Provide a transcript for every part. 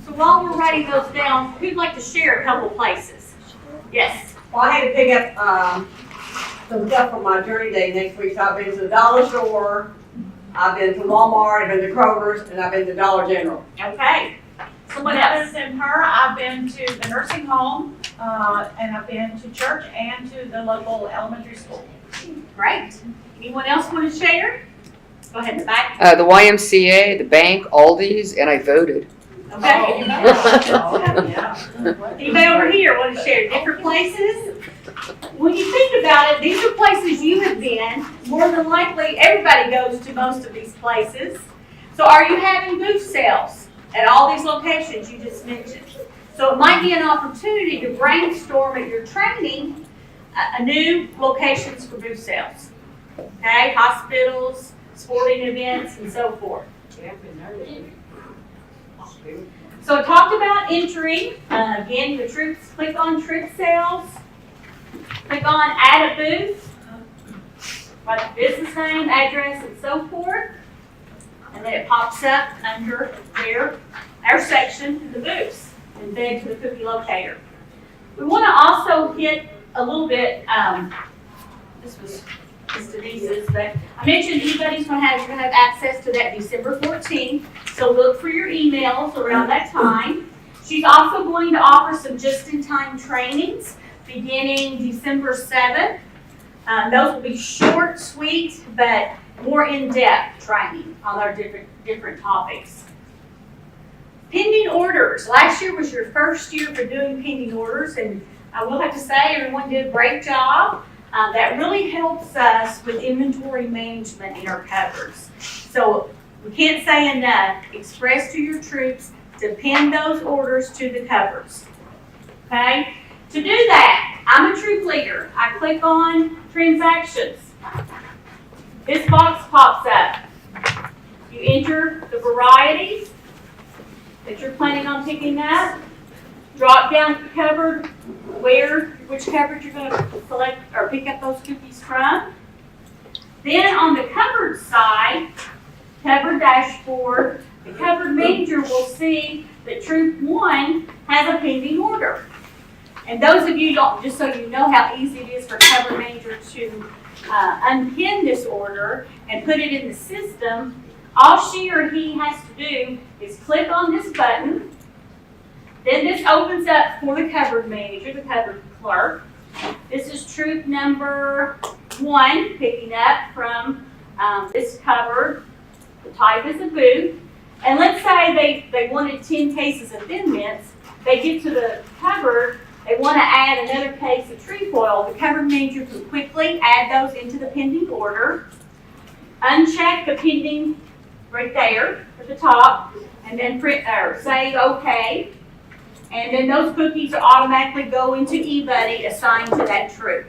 So while we're writing those down, who'd like to share a couple places? Yes. Well, I had to pick up some stuff for my journey day next week. So I've been to the Dollar Store, I've been to Walmart, I've been to Kroger's, and I've been to Dollar General. Okay. Someone Other else? than her, I've been to the nursing home, and I've been to church and to the local elementary school. Great. Anyone else want to share? Go ahead, in the back. The YMCA, the bank, Aldi's, and I voted. Okay. Anybody over here want to share different places? When you think about it, these are places you have been. More than likely, everybody goes to most of these places. So are you having booth sales at all these locations you just mentioned? So it might be an opportunity to brainstorm at your training new locations for booth sales. Okay, hospitals, sporting events, and so forth. So I talked about entering. Again, the troops, click on troop sales. Click on add a booth. Write the business name, address, and so forth. And then it pops up under our section, the booths, and then to the cookie locator. We want to also hit a little bit, this was Ms. Denise's, but I mentioned anybody's going to have access to that December 14th, so look for your emails around that time. She's also going to offer some just-in-time trainings beginning December 7th. Those will be short, sweet, but more in-depth training on our different topics. Pending orders. Last year was your first year for doing pending orders, and I will have to say everyone did a great job. That really helps us with inventory management in our covers. So we can't say enough. Express to your troops to pin those orders to the covers. Okay? To do that, I'm a troop leader. I click on transactions. This box pops up. You enter the varieties that you're planning on picking up. Drop down covered which coverage you're going to select or pick up those cookies from. Then on the covered side, covered dashboard, the covered manager will see that Troop 1 has a pending order. And those of you, just so you know how easy it is for covered manager to unpin this order and put it in the system, all she or he has to do is click on this button. Then this opens up for the covered manager, the covered clerk. This is troop number 1, picking up from this cupboard. The type is a booth. And let's say they wanted 10 cases of Thin Mints. They get to the cupboard, they want to add another case of trefoil. The covered manager can quickly add those into the pending order. Uncheck the pending right there at the top, and then say OK. And then those cookies automatically go into eBuddy assigned to that troop.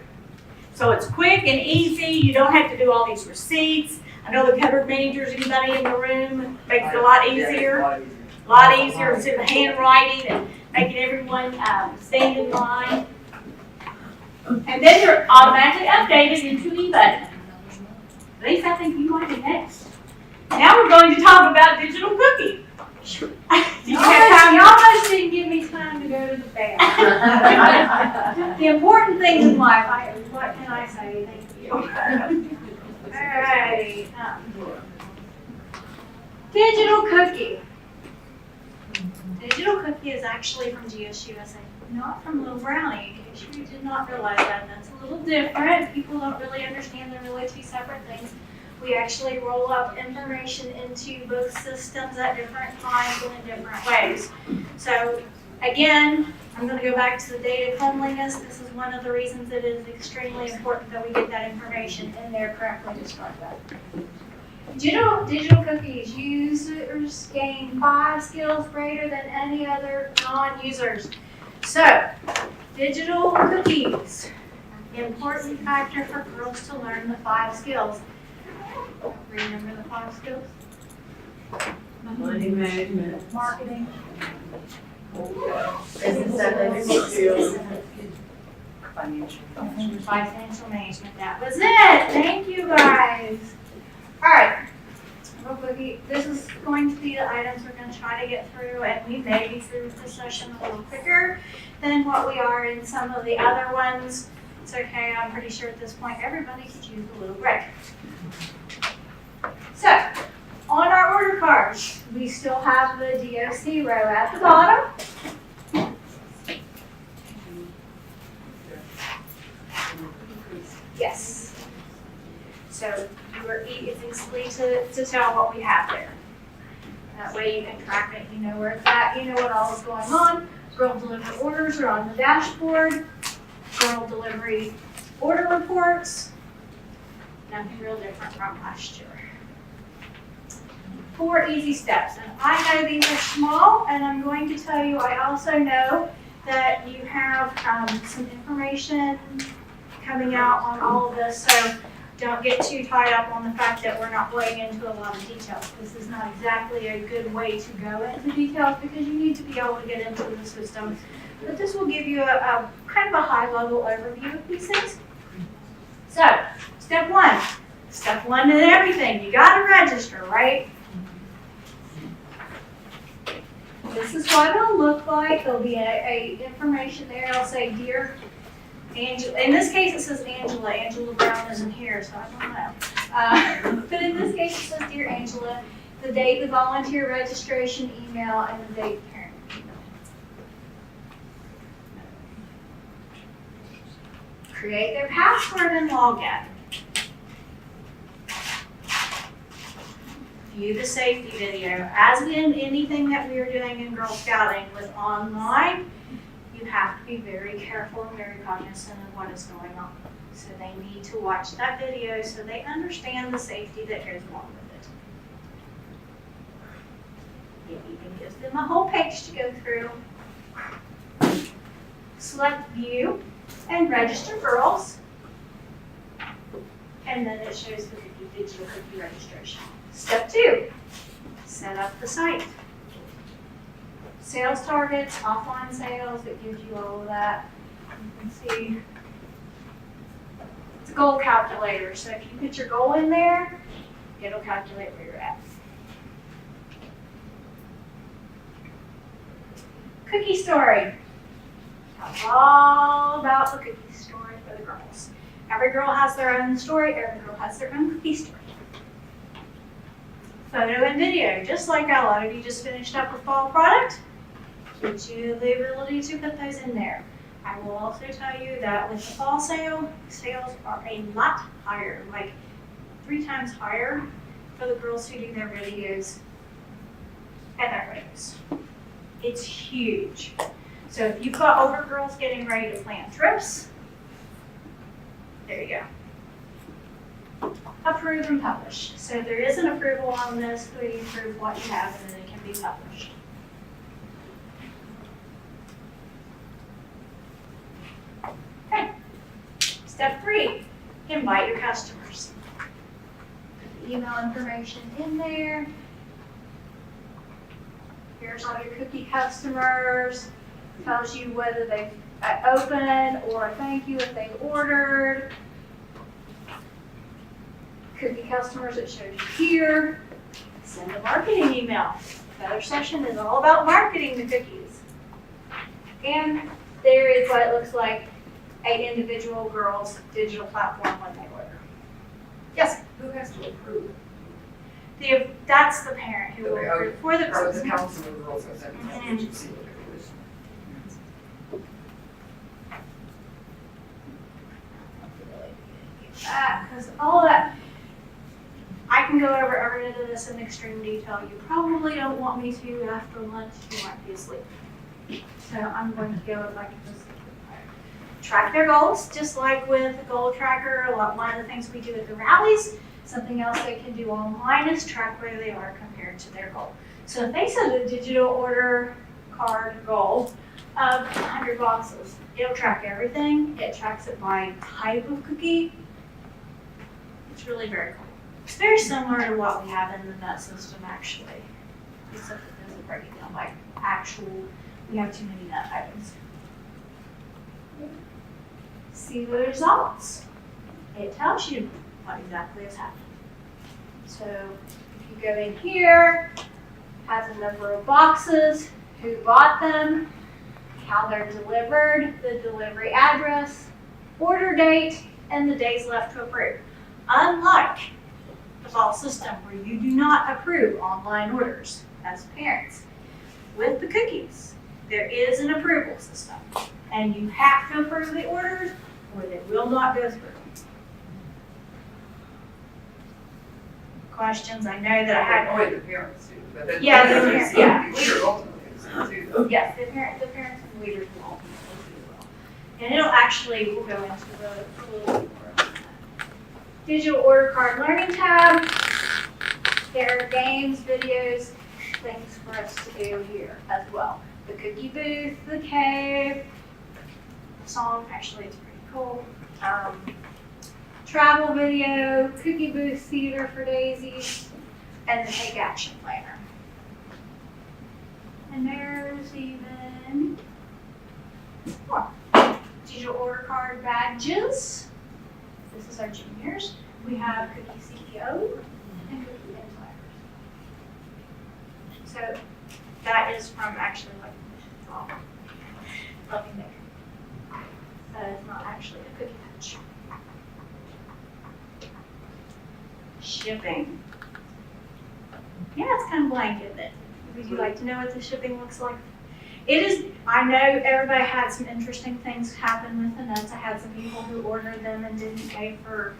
So it's quick and easy. You don't have to do all these receipts. I know the covered managers, anybody in the room, makes it a lot easier. A lot easier instead of handwriting and making everyone stand in line. And then they're automatically updated into eBuddy. Denise, I think you might be next. Now we're going to talk about digital cookie. Did you have time? You almost didn't give me time to go to the bathroom. The important things in life, what can I say? Thank you. Alrighty. Digital cookie. Digital cookie is actually from GSUSA, not from Little Brownie. In case you did not realize that, that's a little different. People don't really understand they're really two separate things. We actually roll up information into both systems at different times and in different ways. So again, I'm going to go back to the data cleanliness. This is one of the reasons it is extremely important that we get that information in there correctly to start that. Digital cookies. Users gain 5 skills greater than any other non-users. So, digital cookies. Important factor for girls to learn the 5 skills. Remember the 5 skills? Money management. Marketing. Business skills. Financial management. That was it. Thank you guys. All right. real quickly, this is going to be the items we're gonna try to get through, and we may be through this session a little quicker than what we are in some of the other ones. It's okay, I'm pretty sure at this point, everybody could use a little break. So, on our order cards, we still have the DOC row at the bottom. Yes. So you are easily to tell what we have there. That way you can track it, you know where it's at, you know what all is going on. Girl delivery orders are on the dashboard. Girl delivery order reports. Nothing real different from last year. 4 easy steps, and I know these are small, and I'm going to tell you, I also know that you have some information coming out on all of this, so don't get too tied up on the fact that we're not going into a lot of details. This is not exactly a good way to go into details because you need to be able to get into the system. But this will give you a kind of a high-level overview of these things. So, step one in everything, you gotta register, right? This is what it'll look like. There'll be a information there. It'll say, "Dear Angela." In this case, it says Angela. Angela Brown isn't here, so I don't know. But in this case, it says, "Dear Angela," the date, the volunteer registration email, and the date the parent email. Create their password and login. View the safety video. As in anything that we are doing in Girl Scouting with online, you have to be very careful and very cognizant of what is going on. So they need to watch that video so they understand the safety that goes along with it. It even gives them a whole page to go through. Select View and Register Girls. And then it shows the digital cookie registration. Step 2, set up the site. Sales targets, offline sales, it gives you all of that. You can see it's a goal calculator. So if you put your goal in there, it'll calculate where you're at. Cookie story. It's all about the cookie story for the girls. Every girl has their own story, every girl has their own cookie story. Photo and video, just like a lot of you just finished up a fall product, gives you the ability to put those in there. I will also tell you that with the fall sale, sales are a lot higher, like 3 times higher for the girls who do their videos and their photos. It's huge. So if you've got older girls getting ready to plan trips, there you go. Approve and publish. So there is an approval on this, where you approve what you have and then it can be published. Okay. Step 3, invite your customers. Put the email information in there. Here's all your cookie customers. Tells you whether they've opened or thank you if they ordered. Cookie customers, it shows you here. Send a marketing email. Another session is all about marketing the cookies. And there is what it looks like an individual girl's digital platform when they order. Yes? Who has to approve? That's the parent who will approve for the Or girls. the council of girls or something, Mhm. you see what it is. Because all of that, I can go over every bit of this in extreme detail. You probably don't want me to after lunch. You might be asleep. So I'm going to go if I can just track their goals, just like with the goal tracker. One of the things we do at the rallies, something else they can do online is track where they are compared to their goal. So if they set a digital order card goal of 100 boxes, it'll track everything. It tracks it by type of cookie. It's really very cool. It's very similar to what we have in the nut system, actually, except it doesn't break it down by actual, we have too many nut items. See the results. It tells you what exactly is happening. So if If you go in here, has a number of boxes, who bought them, how they're delivered, the delivery address, order date, and the days left to approve. Unlike the fall system where you do not approve online orders as parents. With the cookies, there is an approval system, and you have to approve the orders or they will not go through. Questions? I know that I had. Only the parents do, but then. Yeah, the parents, yeah. Leaders ultimately do though. Yes, the parents and leaders will ultimately do well. And it'll actually, we'll go into a little bit more of that. Digital order card learning tab. There are games, videos, things for us to do here as well. The cookie booth, the cave, the song, actually it's pretty cool. Travel video, cookie booth theater for Daisy, and the take action planner. And there's even more. Digital order card badges. This is our juniors. We have cookie CEO and cookie insiders. So that is from actually like Loving There. That is not actually a cookie patch. Shipping. Yeah, it's kind of blank, isn't it? Would you like to know what the shipping looks like? It is, I know everybody had some interesting things happen with the nuts. I had some people who ordered them and didn't pay for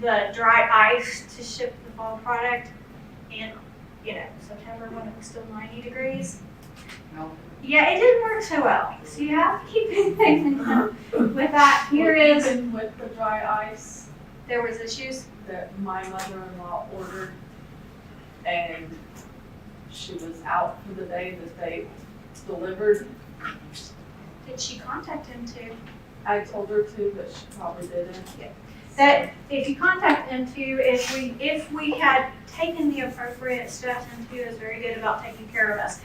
the dry ice to ship the fall product in, September when it was still 90 degrees. No. Yeah, it didn't work so well. So you have to keep things in mind with that. Here is, Even with the dry ice there was issues. that my mother-in-law ordered, and she was out for the day that they delivered. Did she contact him too? I told her to, but she probably didn't. That if you contact M2, if we had taken the appropriate steps, M2 is very good about taking care of us.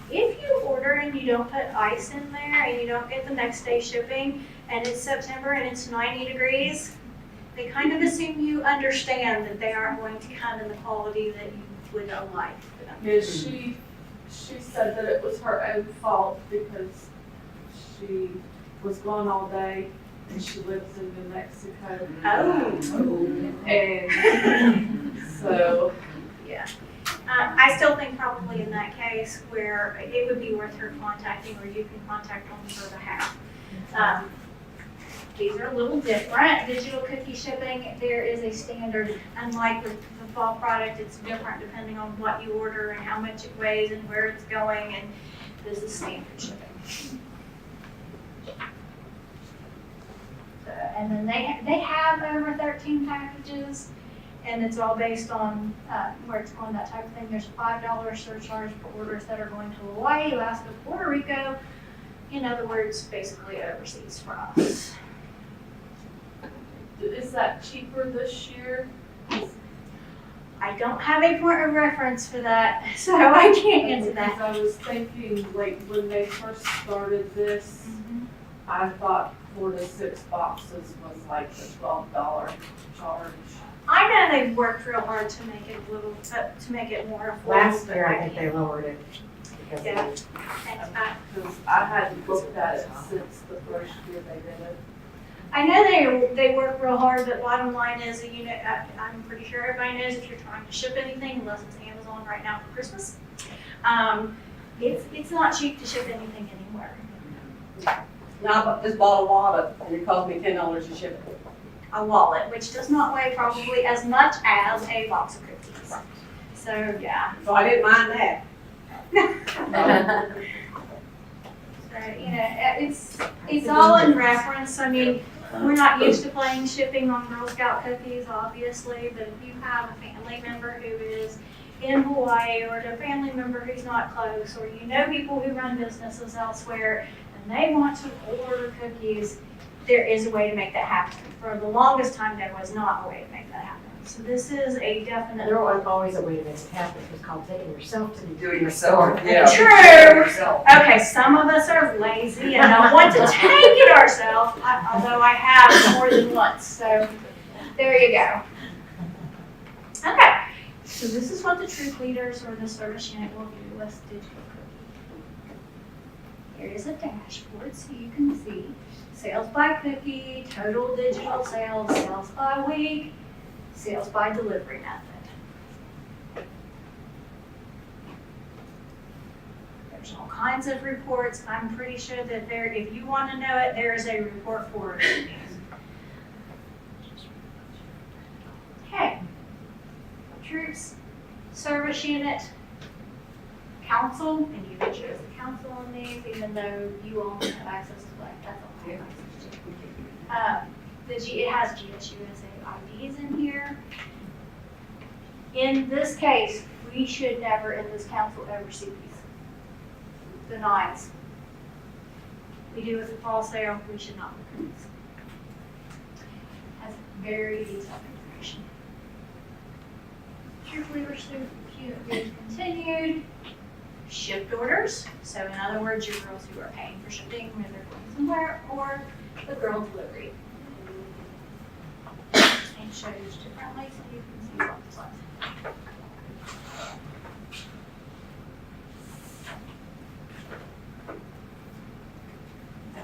If you order and you don't put ice in there and you don't get the next day shipping and it's September and it's 90 degrees, they kind of assume you understand that they aren't going to come in the quality that you would like for them. Yeah, she said that it was her own fault because she was gone all day and she lives in New Mexico. Oh. And so, I still think probably in that case where it would be worth her contacting or you can contact on her behalf. These are a little different. Digital cookie shipping, there is a standard. Unlike with the fall product, it's different depending on what you order and how much it weighs and where it's going, and this is standard shipping. So, and then they have over 13 packages, and it's all based on where it's going, that type of thing. There's a $5 surcharge for orders that are going to Hawaii, Alaska, Puerto Rico. In other words, basically overseas for us. is that cheaper this year? I don't have a point of reference for that, so I can't answer that. Because I was thinking, like, when they first started this, I thought 4 to 6 boxes was like the $12 charge. I know they've worked real hard to make it a little, to make it more affordable. Last but year, I I think they lowered it because Yeah. of Because I hadn't looked at it since the first year they did it. I know they work real hard, but bottom line is, I'm pretty sure everybody knows if you're trying to ship anything, unless it's Amazon right now for Christmas, it's not cheap to ship anything anywhere. Now, I just bought a wallet and it cost me $10 to ship it. A wallet, which does not weigh probably as much as a box of cookies. So, yeah. So I didn't mind that. So, it's all in reference. I mean, we're not used to playing shipping on Girl Scout cookies, obviously, but if you have a family member who is in Hawaii or a family member who's not close, or you know people who run businesses elsewhere and they want to order cookies, there is a way to make that happen. For the longest time, there was not a way to make that happen. So this is a definite. There was always a way to make it happen. It was called taking yourself to the Do it yourself, yeah. True. Do it yourself. Okay, some of us are lazy and don't want to take it ourselves, although I have more than once, so there you go. Okay, So this is what the troop leaders or the service unit will do with digital cookie. Here is a dashboard so you can see sales by cookie, total digital sales, sales by week, sales by delivery method. There's all kinds of reports. I'm pretty sure that there, if you want to know it, there is a report for it. Okay. Troops, service unit, council, and you can choose the council on these, even though you only have access to like, that's all I have access to. It has GSUSA IDs in here. In this case, we should never, in this council, ever see these. The nines. We do with the fall sale, we should not look at these. Has very detailed information. Troop leaders through continued. Shipped orders. So in other words, your girls who are paying for shipping when they're going somewhere, or the girl delivery. And shows differently so you can see what it's like.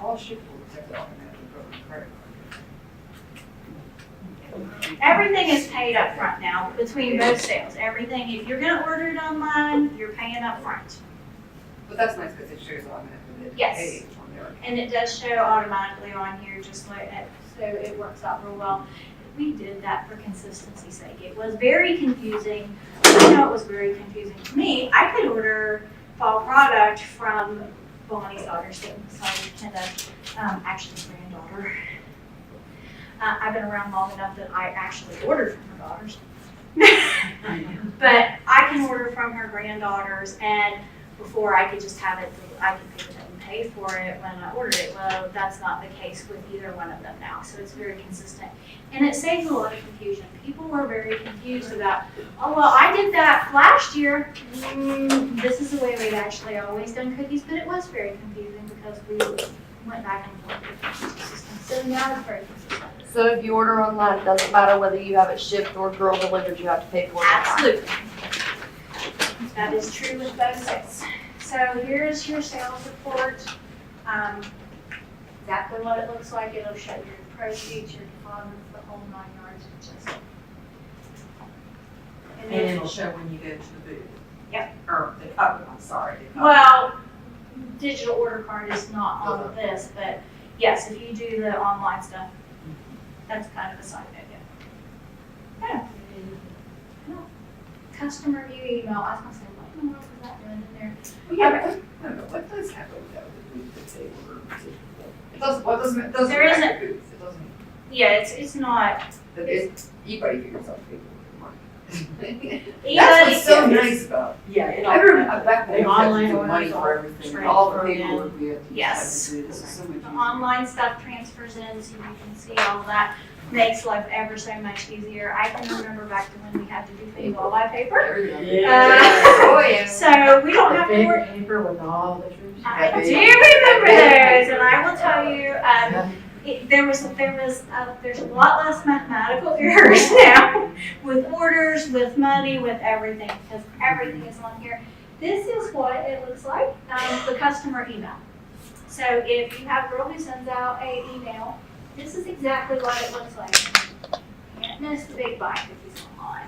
All ship orders have to automatically go to credit card. Everything is paid up front now between both sales. Everything, if you're gonna order it online, you're paying up front. But that's nice because it shows automatically that Yes. it's paid on there. And it does show automatically on here, just like that, so it works out real well. We did that for consistency's sake. It was very confusing. I know it was very confusing to me. I could order fall product from Bonnie's daughter's son, actually granddaughter. I've been around long enough that I actually ordered from her daughters. But I can order from her granddaughters, and before I could just have it, I could pick it up and pay for it when I ordered it. Well, that's not the case with either one of them now, so it's very consistent. And it saves a lot of confusion. People were very confused about, oh, well, I did that last year. This is the way we've actually always done cookies, but it was very confusing because we went back and forth with the system. So now it's very consistent. So if you order online, it doesn't matter whether you have it shipped or girl delivered, you have to pay for it. Absolutely. That is true with both sales. So here's your sales report. Exactly what it looks like. It'll show your proceeds, your deposits, the whole 9 yards. Just. And it'll show when you go to the booth. Yep. Or the, I'm sorry. Well, digital order card is not all of this, but yes, if you do the online stuff, that's kind of a side note. Yeah. Customer view email. I was gonna say, what in the world is that doing in there? I don't know, what does happen with that with the booth that they order? It doesn't, well, it doesn't There affect isn't- the booth, it doesn't, Yeah, it's not. it's, anybody figures out people order Anybody. That's what's so nice about. Yeah, it I remember back when we had to Online do money orders for all everything, and all the transfer in. paperwork we had to Yes. do, this is so much The easier. online stuff transfers in, so you can see all of that. Makes life ever so much easier. I can remember back to when we had to do things all by paper. There you go. Yeah. Oh, yeah. So we don't The have to big worry. paper with all the troops. I do remember those, and I will tell you, there's a lot less mathematical errors now with orders, with money, with everything, because everything is on here. This is what it looks like, the customer email. So if you have a girl who sends out an email, this is exactly what it looks like. Can't miss the big buy cookies online.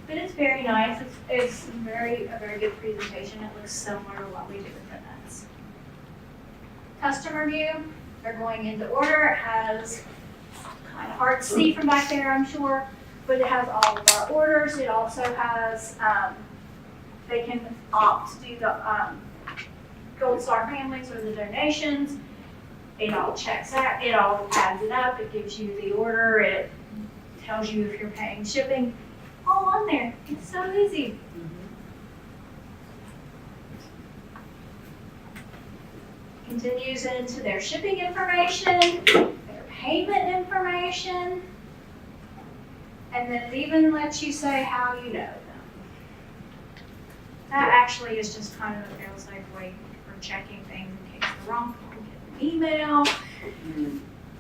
But it's very nice. It's a very good presentation. It looks similar to what we do with the nuts. Customer view, they're going into order. It has kind of hard to see from back there, I'm sure, but it has all of our orders. It also has, they can opt to do the Gold Star families or the donations. It all checks out. It all adds it up. It gives you the order. It tells you if you're paying shipping. All on there. It's so easy. Continues into their shipping information, their payment information, and then it even lets you say how you know them. That actually is just kind of a fail-safe way for checking things in case the wrong people get an email.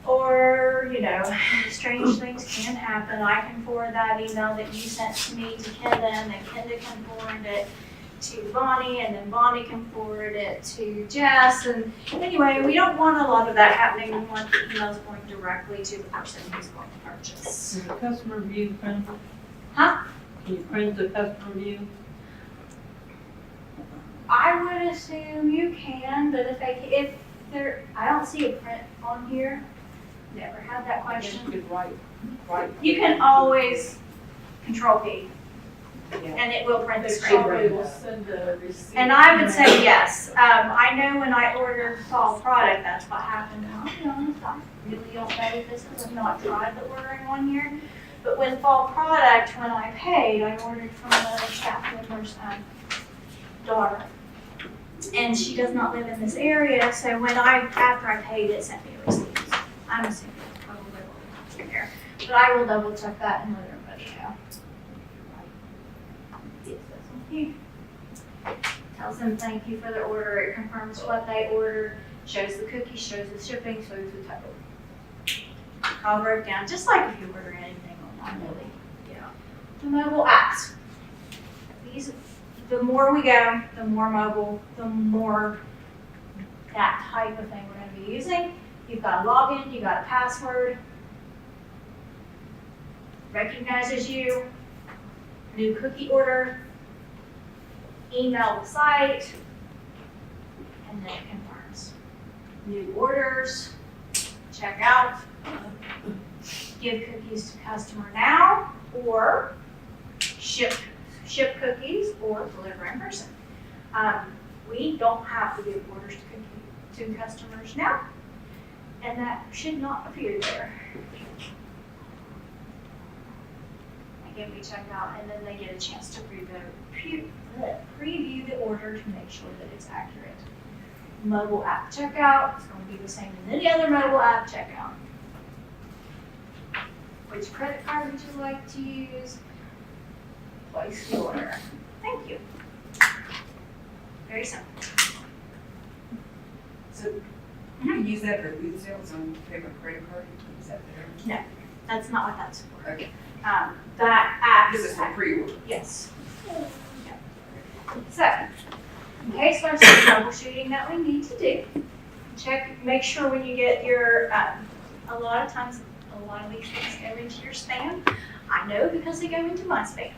or, you know, strange things can happen. I can forward that email that you sent to me to Kenda, and then Kenda can forward it to Bonnie, and then Bonnie can forward it to Jess. And anyway, we don't want a lot of that happening. We want the emails going directly to the person who's going to purchase. Is the customer view printable? Huh? Can you print the customer view? I would assume you can, but if there, I don't see a print on here. Never had that I guess question. you could write. You can always Control P, Yeah. and it will print the They screen. probably will send a receipt. And I would say yes. I know when I ordered fall product, that's what happened. And I'll be honest, I really don't know this because I've not tried the ordering one here. But with fall product, when I paid, I ordered from another staff member's daughter. And she does not live in this area, so after I paid, it sent me a receipt. I'm assuming it's probably what we have here. But I will double check that and let everybody know. Yes, that's on here. Tells them thank you for the order, it confirms what they ordered, shows the cookies, shows the shipping, shows the total. All broke down, just like if you order anything online, really. Yeah. The mobile apps. The more we go, the more mobile, the more that type of thing we're gonna be using. You've got a login, you've got a password, recognizes you, new cookie order, email the site, and then it confirms. New orders, check out, give cookies to customer now, or ship cookies, or deliver in person. We don't have to give orders to customers now, and that should not appear there. Again, we check out, and then they get a chance to preview the order to make sure that it's accurate. Mobile app checkout is going to be the same as any other mobile app checkout. Which credit card would you like to use? Place the order. Thank you. Very simple. So, you can use that for food sales on favorite credit card, is that there? That's not what that's for. Okay. That app This is for pre-order. Yes. So, in case there's some troubleshooting that we need to do, make sure when you get your, a lot of times, a lot of these things go into your spam. I know because they go into my spam.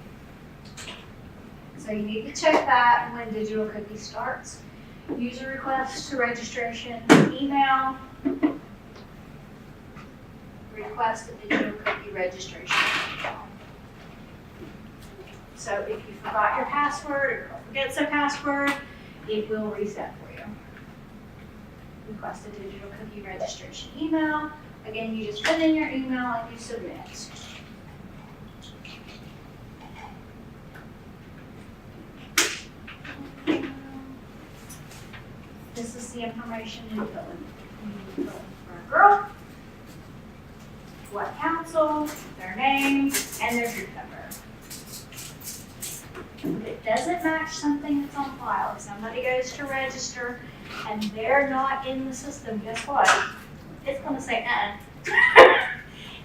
So you need to check that when Digital Cookie starts. User request to registration, email, request a Digital Cookie registration email. So if you forgot your password or forgets a password, it will reset for you. Request a Digital Cookie registration email. Again, you just put in your email and you submit. This is the information you fill in. For a girl, what council, their name, and their group number. If it doesn't match something that's on file, if somebody goes to register and they're not in the system, guess what? It's gonna say,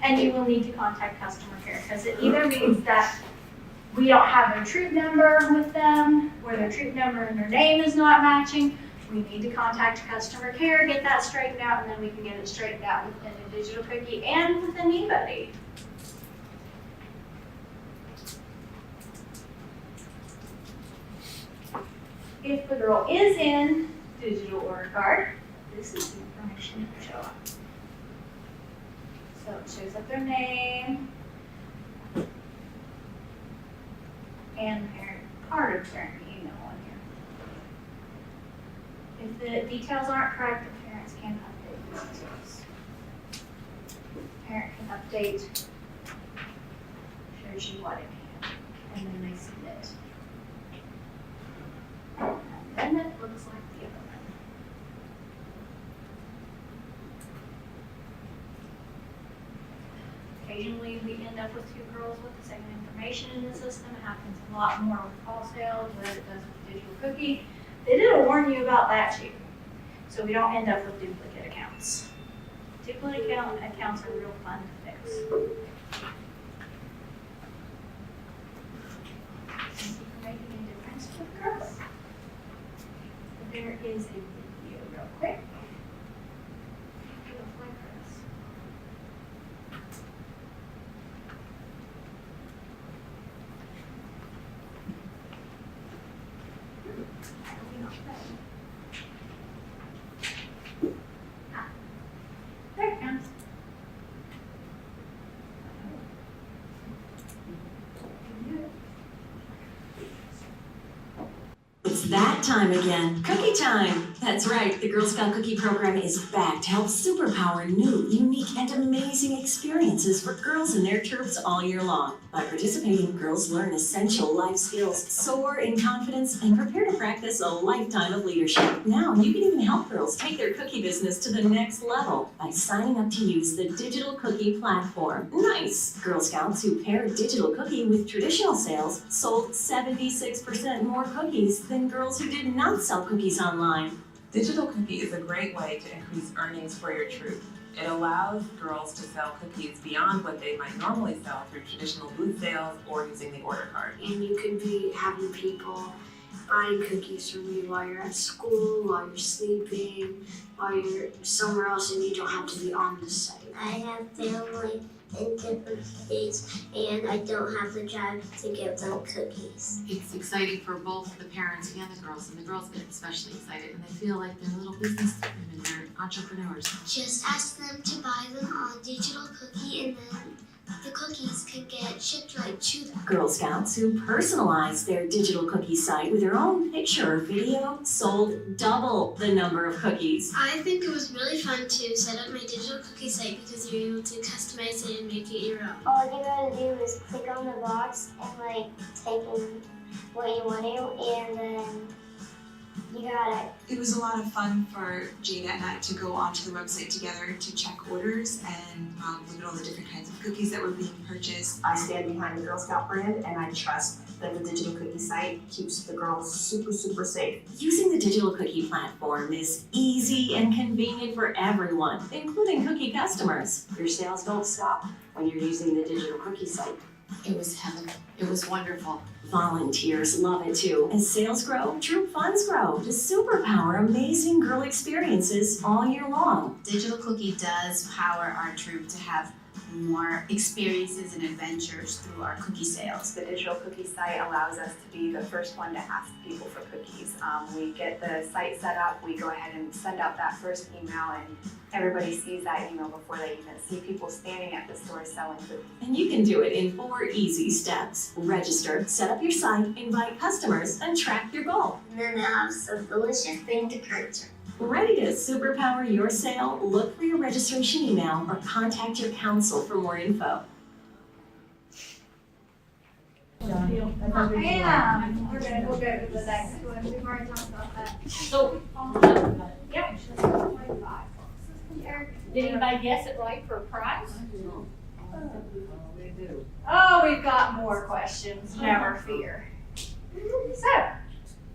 and you will need to contact customer care, because it either means that we don't have their troop number with them, or their troop number and their name is not matching. We need to contact customer care, get that straightened out, and then we can get it straightened out within a Digital Cookie and with anybody. If the girl is in Digital Order Card, this is the information that will show up. So it shows up their name and part of their email on here. If the details aren't correct, the parents can update the details. Parent can update, shows you what it can, and then they submit. And then it looks like the other one. Occasionally, we end up with two girls with the same information in the system. It happens a lot more with fall sales than it does with Digital Cookie. They did warn you about that too. So we don't end up with duplicate accounts. Duplicate accounts are real fun to fix. Thank you for making a difference for the girls. There is a video real quick. It'll play for us. There it comes. It's that time again, cookie time. That's right, the Girl Scout Cookie Program is back to help superpower new, unique, and amazing experiences for girls and their troops all year long. By participating, girls learn essential life skills, soar in confidence, and prepare to practice a lifetime of leadership. Now, you can even help girls take their cookie business to the next level by signing up to use the Digital Cookie Platform. Nice! Girl Scouts who pair digital cookie with traditional sales sold 76% more cookies than girls who did not sell cookies online. Digital Cookie is a great way to increase earnings for your troop. It allows girls to sell cookies beyond what they might normally sell through traditional booth sales or using the order card. And you could be having people buying cookies from you while you're at school, while you're sleeping, while you're somewhere else and you don't have to be on the site. I have family in different states and I don't have the drive to give them cookies. It's exciting for both the parents and the girls get especially excited and they feel like they're little business women, they're entrepreneurs. Just ask them to buy them on Digital Cookie and then the cookies can get shipped right to them. Girl Scouts who personalize their digital cookie site with their own picture or video sold double the number of cookies. I think it was really fun to set up my digital cookie site because you're able to customize it and make it your own. All you gotta do is click on the box and type in what you want to and then you got it. It was a lot of fun for Jada and I to go onto the website together to check orders and look at all the different kinds of cookies that were being purchased. I stand behind the Girl Scout brand and I trust that the digital cookie site keeps the girls super, super safe. Using the Digital Cookie Platform is easy and convenient for everyone, including cookie customers. Your sales don't stop when you're using the digital cookie site. It was heaven. It was wonderful. Volunteers love it too. As sales grow, troop funds grow to superpower amazing girl experiences all year long. Digital Cookie does power our troop to have more experiences and adventures through our cookie sales. The Digital Cookie site allows us to be the first one to ask people for cookies. We get the site set up, we go ahead and send out that first email and everybody sees that email before they even see people standing at the store selling cookies. And you can do it in 4 easy steps. Register, set up your site, invite customers, and track your goal. And then they'll have some delicious thing to purchase. Ready to superpower your sale? Look for your registration email or contact your council for more info. And we'll go to the next one. We've already talked about that. So, Yep. did anybody guess it right for a prize? Oh, we've got more questions, never fear. So,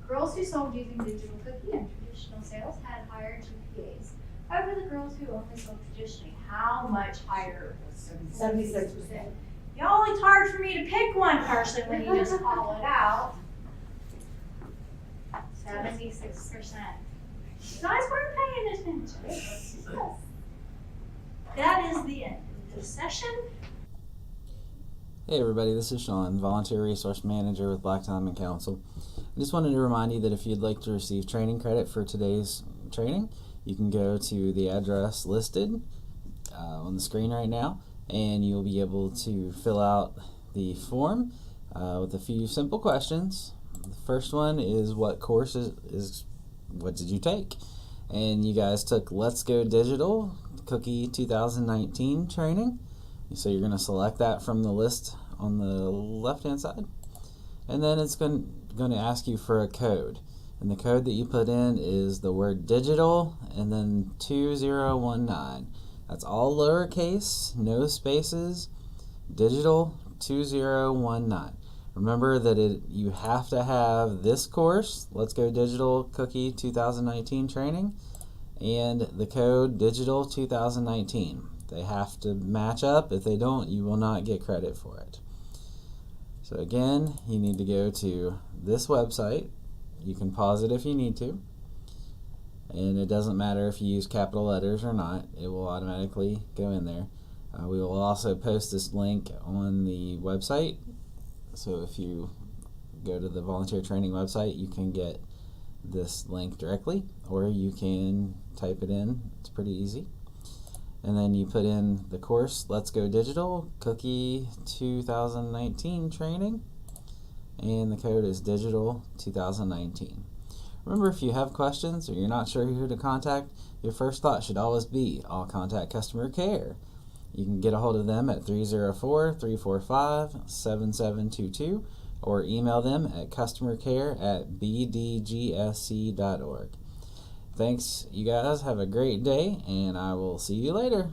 girls who sold using Digital Cookie and traditional sales had higher GPAs over the girls who only sold traditionally. How much higher? 76%. Y'all, it's hard for me to pick one person when you just call it out. 76%. You guys weren't paying attention. That is the end of the session. Hey everybody, this is Sean, Volunteer Resource Manager with Black Diamond Council. I just wanted to remind you that if you'd like to receive training credit for today's training, you can go to the address listed on the screen right now, and you'll be able to fill out the form with a few simple questions. The first one is what course what did you take? And you guys took Let's Go Digital Cookie 2019 training. So you're going to select that from the list on the left hand side, and then it's going to ask you for a code, and the code that you put in is the word digital and then 2019. That's all lowercase, no spaces, digital 2019. Remember that you have to have this course, Let's Go Digital Cookie 2019 training, and the code digital 2019. They have to match up. If they don't, you will not get credit for it. So again, you need to go to this website. You can pause it if you need to. And it doesn't matter if you use capital letters or not. It will automatically go in there. We will also post this link on the website. So if you go to the volunteer training website, you can get this link directly, or you can type it in. It's pretty easy. And then you put in the course, Let's Go Digital Cookie 2019 training, and the code is digital 2019. Remember, if you have questions or you're not sure who to contact, your first thought should always be, I'll contact customer care. You can get a hold of them at 304-345-7722 or email them at customercare@bdgsc.org. Thanks, you guys. Have a great day, and I will see you later.